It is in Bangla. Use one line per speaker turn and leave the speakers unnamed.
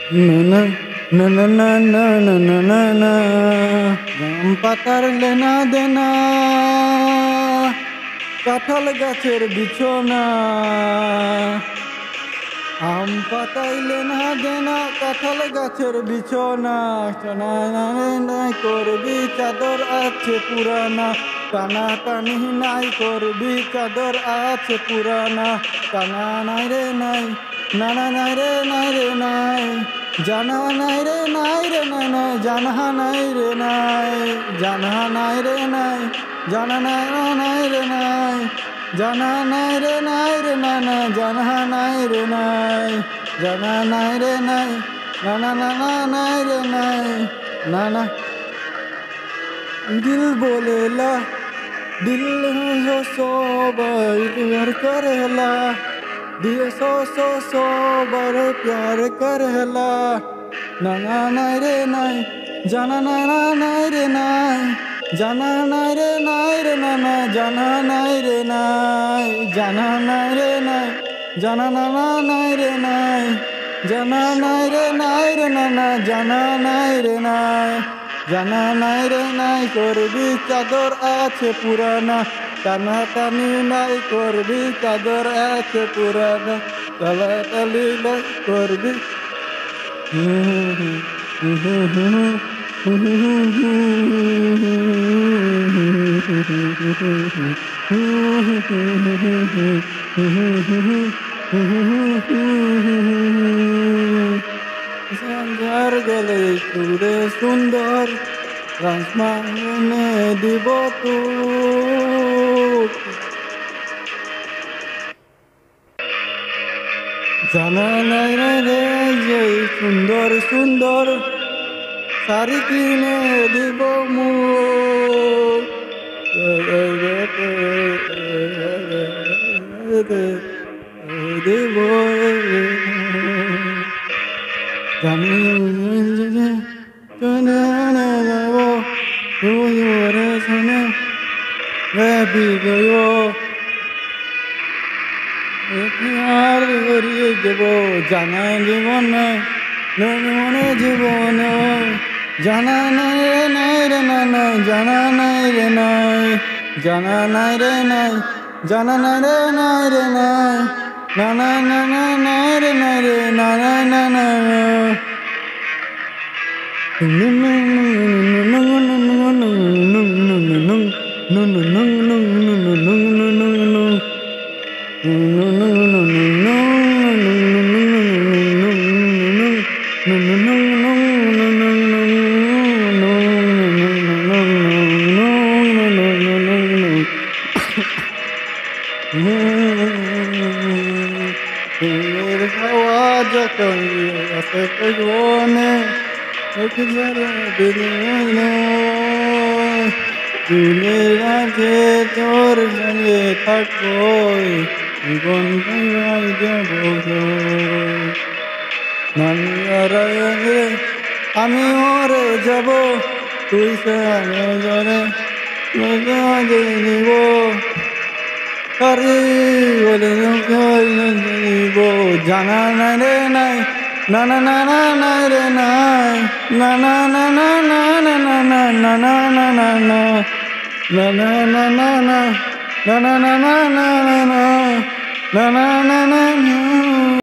না না না না না না না না না না আম পাতার লেনা দেনা কাঁঠাল গাছের বিছনা আম পাতায় লেনা দেনা কাঁঠাল গাছের বিছনা নাই করবি চাদর আছে পুরানা টানা টানি নাই করবি চাদর আছে পুরানা টানা নাই রে নাই নানা নাই রে নাই রে নাই জানা নাই রে নাই রে নাই নাই জানা নাই রে নাই জানা নাই রে নাই জানা নাই নাই রে নাই জানা নাই রে নাই রে না না জানা নাই রে নাই জানা নাই রে নাই না না না না নাই রে নাই না না दिल बोलेला दिल सो बार प्यार करेला दिल सो बार प्यार करेला ना ना नाय रे नाय जाना ना ना नाय रे नाय जाना नाय रे ना ना जाना नाय रे नाय जाना नाय रे नाय जाना ना ना नाय रे नाय जाना नाय रे ना ना जाना नाय रे नाय জানা নাই রে নাই করবি চাদর আছে পুরানা টানা টানি নাই করবি চাদর আছে পুরানা টালাটালি নাই করবি সন্ধ্যার গেলে সুরে সুন্দর রাজমানে দিব জানা নাই রে যে সুন্দর সুন্দর শাড়ি কিনে দিব দিব জানি জানা জীবনে জীবনে জীবন জানা নাই রে নাই রে না নাই জানা নাই রে নাই জানা নাই রে নাই জানা নাই রে নাই রে নাই না না না না নাই রে নাই রে না না না না তোর সঙ্গে থাকবো জীবন আমি মরে যাব তুই সে নিব বলে নিব জানা নাই রে নাই না না না না নাই রে নাই না না না না না না না না না না না না না na na na na na na na na na na na na na na na